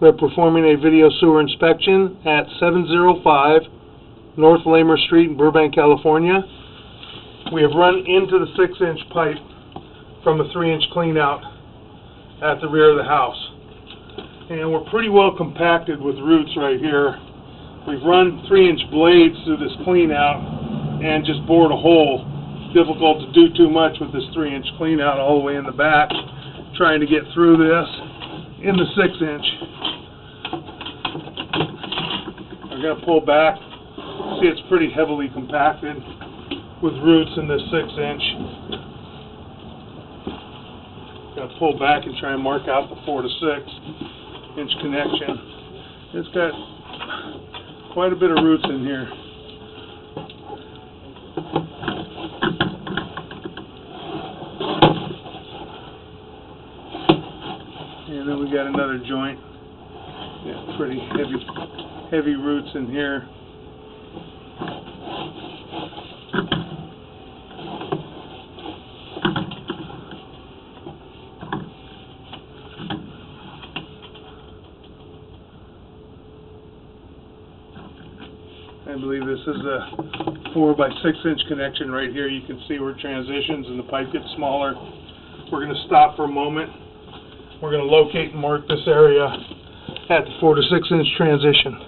We're performing a video sewer inspection at 705 North Lamer Street in Burbank, California. We have run into the 6-inch pipe from a 3-inch cleanout at the rear of the house. And we're pretty well compacted with roots right here. We've run 3-inch blades through this cleanout and just bored a hole. Difficult to do too much with this 3-inch cleanout all the way in the back. Trying to get through this in the 6-inch. I'm going to pull back. See, it's pretty heavily compacted with roots in this 6-inch. Going to pull back and try and mark out the 4 to 6-inch connection. It's got quite a bit of roots in here. And then we got another joint. Yeah, pretty heavy roots in here. I believe this is a 4 by 6-inch connection right here. You can see where it transitions and the pipe gets smaller. We're going to stop for a moment. We're going to locate and mark this area at the 4 to 6-inch transition.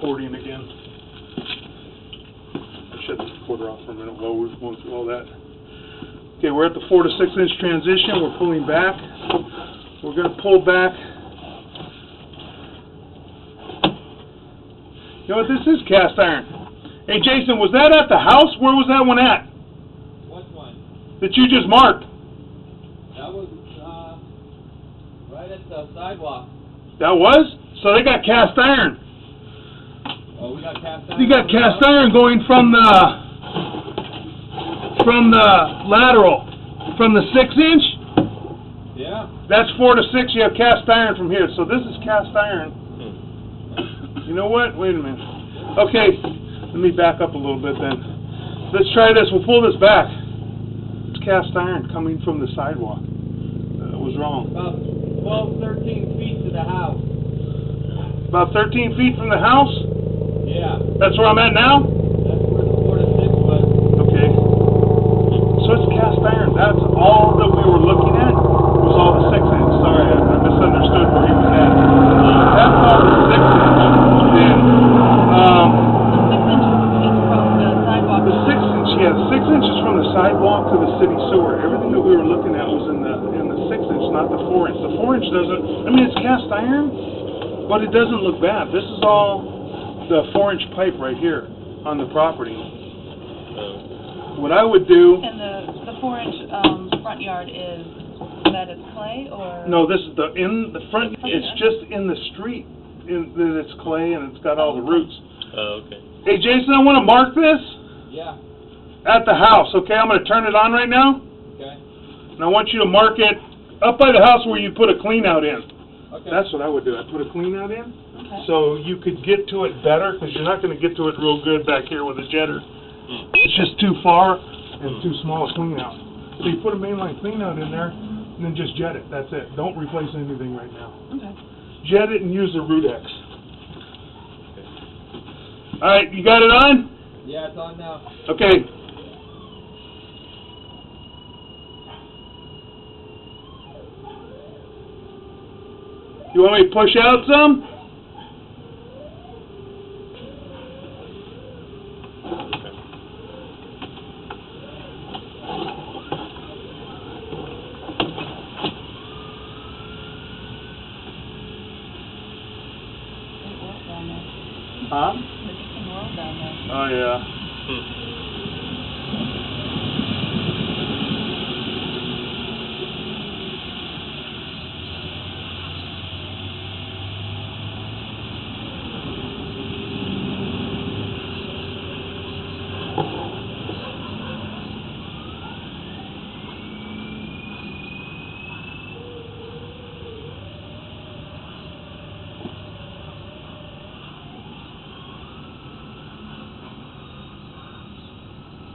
recording again. I'll shut this recorder off for a minute while we're going through all that. Okay, we're at the 4 to 6 inch transition. We're pulling back. We're going to pull back. You know what? This is cast iron. Hey, Jason, was that at the house? Where was that one at? What one? That you just marked? That was right at the sidewalk. That was? So they got cast iron. Oh, we got cast iron. You got cast iron going from the lateral, from the 6 inch. Yeah. That's 4 to 6. You have cast iron from here. So this is cast iron. You know what? Wait a minute. Okay, let me back up a little bit then. Let's try this. We'll pull this back. It's cast iron coming from the sidewalk. That was wrong. About 12, 13 feet to the house. About 13 feet from the house? Yeah. That's where I'm at now? That's where the 4 to 6 was. Okay. So it's cast iron. That's all that we were looking at was all the 6 inch. Sorry, I misunderstood where he was at. That's all the 6 inch. Then, the 6 inch, yeah, 6 inches from the sidewalk to the city sewer. Everything that we were looking at was in the 6 inch, not the 4 inch. The 4 inch doesn't. I mean, it's cast iron, but it doesn't look bad. This is all the 4 inch pipe right here on the property. What I would do. And the 4 inch front yard is that it's clay or? No, this is in the front. It's just in the street. That it's clay and it's got all the roots. Oh, okay. Hey, Jason, I want to mark this. Yeah. At the house, okay? I'm going to turn it on right now. Okay. And I want you to mark it up by the house where you put a clean out in. Okay. That's what I would do. I'd put a clean out in. Okay. So you could get to it better, because you're not going to get to it real good back here with a jetter. It's just too far and too small a clean out. So you put a mainline clean out in there, and then just jet it. That's it. Don't replace anything right now. Okay. Jet it and use the Rudex. All right, you got it on? Yeah, it's on now. Okay. You want me to push out some? Huh? Interesting world down there. Oh, yeah.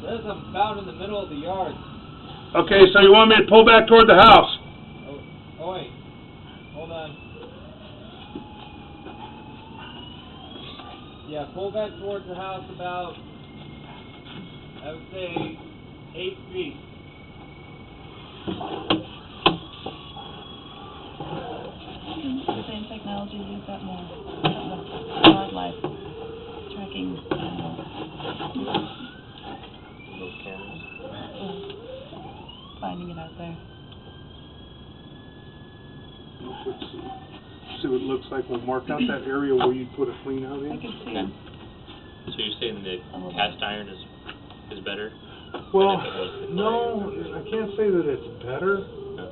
There's a fountain in the middle of the yard. Okay, so you want me to pull back toward the house? Oh wait. Hold on. Yeah, pull back towards the house about, I would say, 8 feet. The same technology used that more wildlife tracking animals. Those cameras. Finding it out there. See what it looks like. We'll mark out that area where you put a clean out I in. can see Okay. them. So you're saying that cast iron is better? Well, than if it was the no, I can't say that it's better, No.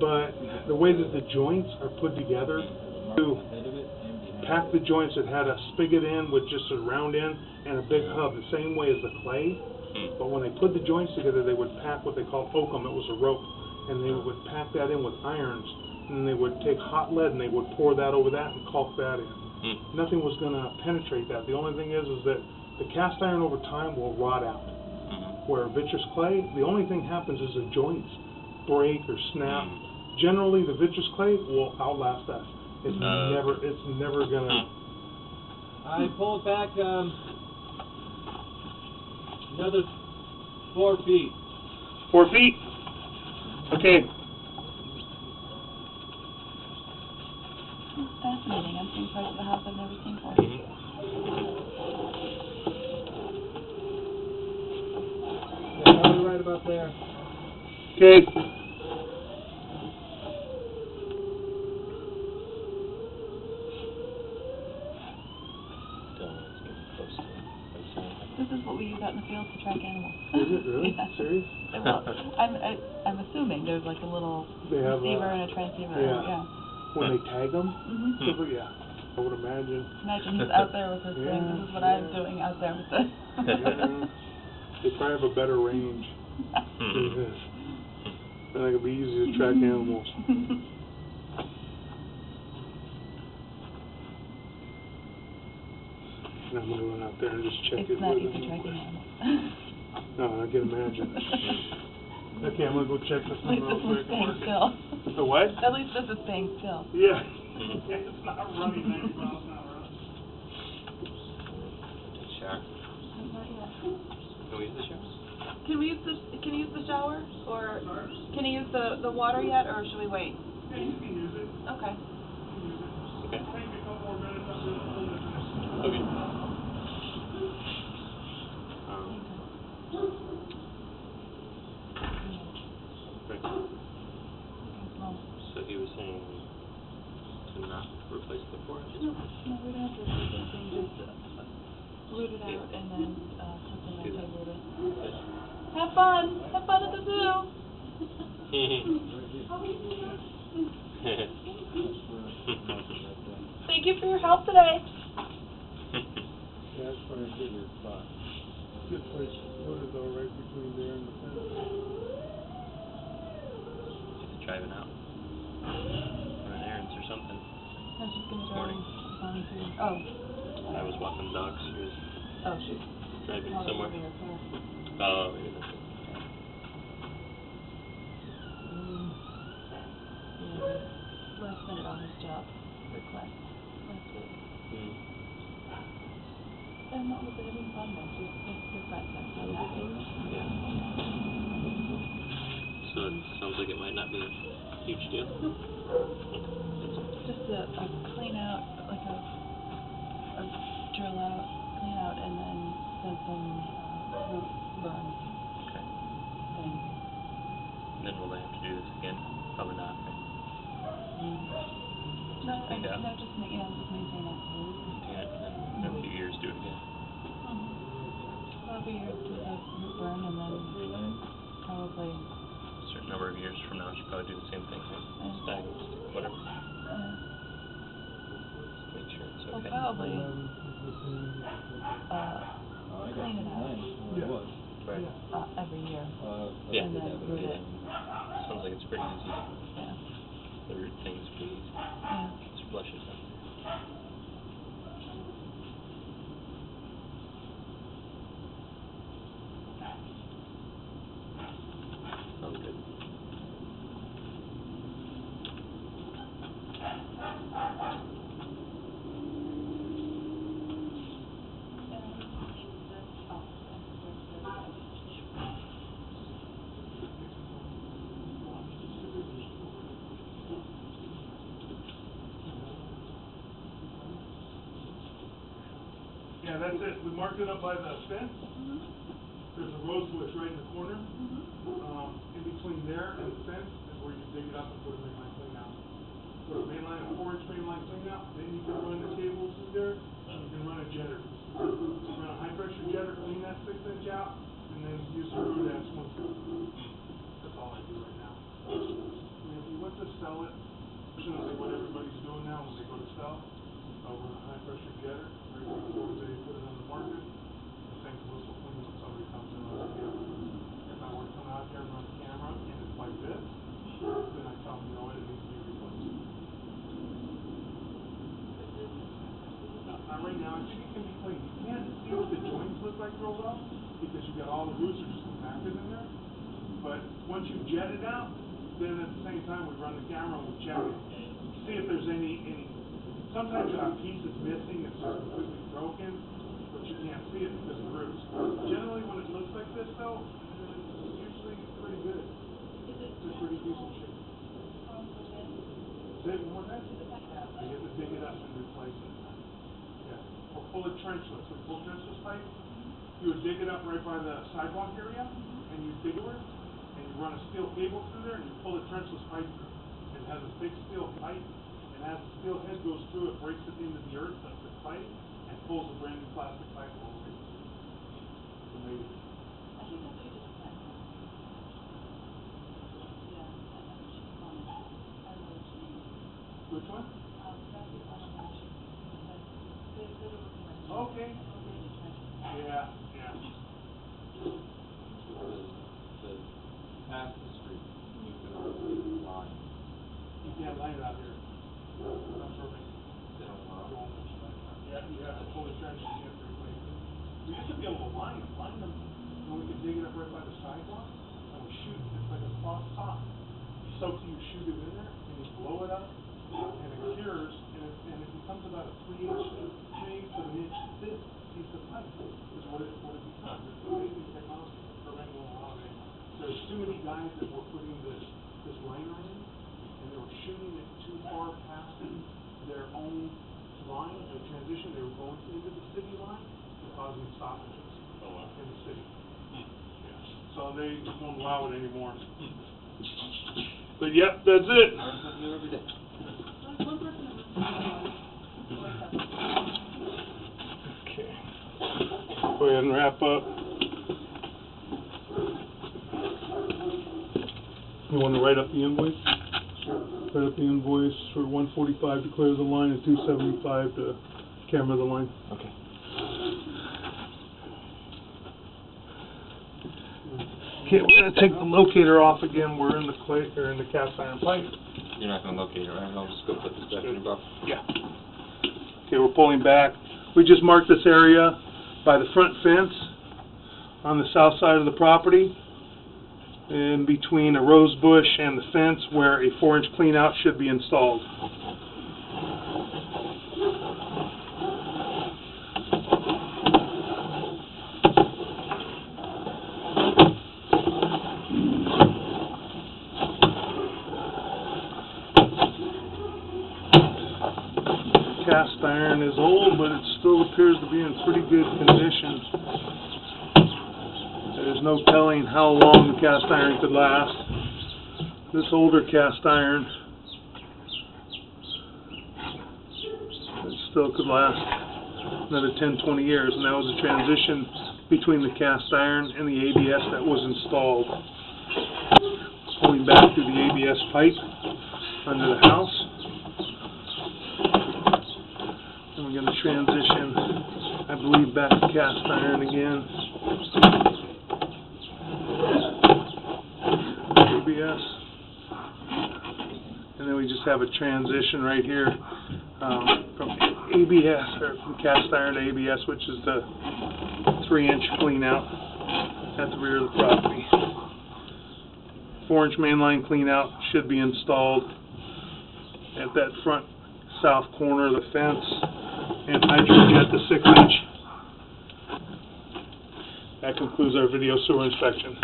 but the way that the joints are put together, to pack the joints, it had a spigot in with just a round end and a big hub, the same way as the clay. But when they put the joints together, they would pack what they call oakum. It was a rope, and they would pack that in with irons, and they would take hot lead and they would pour that over that and caulk that in. Nothing was going to penetrate that. The only thing is that the cast iron over time will rot out. Where vitreous clay, the only thing happens is the joints break or snap. Generally, the vitreous clay will outlast us. It's never gonna. I pulled back another 4 feet. 4 feet? Okay. Fascinating. I'm seeing parts of the house I've never seen before. Yeah, probably right about there. Okay. Don't want to get close to it. I'm sorry. This is what we use out in the field to track animals. Is it really? Yeah. Serious? Well, I'm assuming there's like a little They have, receiver and a transceiver. yeah. When they tag them? Mhm. Yeah, I would imagine. Imagine he's out there with his thing. Yeah, This is what I'm yeah. doing out there with this. Yeah. They probably have a better range than this. And it could be easy to track animals. And I'm gonna run out there and just check It's it not with easy them. tracking animals. No, I can imagine. Okay, I'm gonna go check this At least one this real one's quick. staying still. The what? At least this is staying still. Yeah. It's not running 90 miles an hour. Take a shower. Not yet. Can we use the shower? Can we use the shower, or can you use the water yet, or should we wait? Yeah, you can use it. Okay. Okay. Take a couple more minutes, I'm gonna pull this in. Okay. Right. Well, So he was saying to not replace the forest? no, we don't have to do anything. Just root it out and then put some Do that. anti-root it. Have fun! Have fun at the zoo! Thank you for your help today. Yeah, that's probably a good spot. Good place to put it though, right between there and the fence. Just driving out. Running errands or something. I was just gonna This go morning. on to, oh, I was walking the dogs. He was oh shoot. driving Probably somewhere. over your car. Oh, maybe that's it. Yeah, last minute on his job request last week. And what was it, having fun then, just your friends are so happy. Yeah. So it sounds like it might not be a huge deal. Just a clean out, like a drill out, clean out, and then some root burn Okay. thing. And then will they have to do this again? Probably not. Right? No, cleaned out. no, just maintain it. Maintain it, and then in a few years do it again. Well, every year do the root burn, and then probably, A certain number of years from now, I should probably do the same thing. Right? Stag, whatever. Make sure it's well, okay. probably, clean it out, Right. every year. Yeah. And then root it. Sounds like it's pretty easy. Yeah. The root thing's pretty easy. Yeah. Just flush it out. Sounds good. Yeah, that's it. We marked it up by the fence. There's a rose bush right in the corner. In between there and the fence is where you dig it up and put a mainline clean out. Put a mainline, a 4-inch mainline clean out, then you can run the cables through there, and you can run a jetter. Run a high pressure jetter, clean that 6-inch out, and then use the root as one. That's all I do right now. I mean, if you went to sell it, essentially what everybody's doing now when they go to sell, run a high pressure jetter right before they put it on the market. The thing's whistle clean when somebody comes in on the field. If I were to come out here and run a camera and it's like this, then I tell them, no, it needs to be replaced. Not right now, I think it can be cleaned. You can't see what the joints look like real well because you got all the roots are just compacted in there. But once you jet it out, then at the same time we run the camera and we check it. See if there's any sometimes a piece is missing, it's just completely broken, but you can't see it because of roots. Generally, when it looks like this, though, it's usually pretty good. It's a pretty decent shape. Say it one more time. You have to dig it up and replace it. Yeah, or pull it trenchless, so pull trenchless pipe, you would dig it up right by the sidewalk area, and you dig it, and you run a steel cable through there, and you pull a trenchless pipe through. It has a big steel pipe, and as the steel head goes through, it breaks it into the earth of the pipe, and pulls a brand new plastic pipe all the way through. It's amazing. I think that's what you just said. Yeah, I know what she's on it. I know what she means. Which one? That's the one that she said. They were looking at. Okay. Yeah, yeah. Past the street, you can line. You can't line it out here. Not for me. They don't allow. Yeah, you have to pull the trench and you have to replace it. We used to be able to line them, and we could dig it up right by the sidewalk, and we shoot, it's like a soft top. So you shoot it in there, and you blow it up, and it cures, and it becomes about a 3 to an inch thick piece of pipe, is what it becomes. It's amazing technology for rental allowing. There's too many guys that were putting this liner in, and they were shooting it too far past their own line, the transition, they were going into the city line, and causing stoppages in the city. Yeah. So they just won't allow it anymore. But yep, that's it. Learn something new every day. One person in this room. Okay. Go ahead and wrap up. You want to write up the invoice? Write up the invoice for 145 to clear the line and 275 to camera the line. Okay. Okay, we're gonna take the locator off again. We're in the clay, or in the cast iron pipe. You're not gonna locate it, right? I'll just go put this back in your box. Yeah. Okay, we're pulling back. We just marked this area by the front fence on the south side of the property, in between a rose bush and the fence where a 4-inch clean out should be installed. Cast iron is old, but it still appears to be in pretty good condition. There's no telling how long the cast iron could last. This older cast iron, it still could last another 10-20 years, and that was a transition between the cast iron and the ABS that was installed. Pulling back through the ABS pipe under the house. And we're going to transition, I believe, back to cast iron again. ABS. And then we just have a transition right here from ABS, or from cast iron to ABS, which is the 3-inch clean out at the rear of the property. 4-inch mainline clean out should be installed at that front south corner of the fence, and hydrojet the 6-inch. That concludes our video sewer inspection.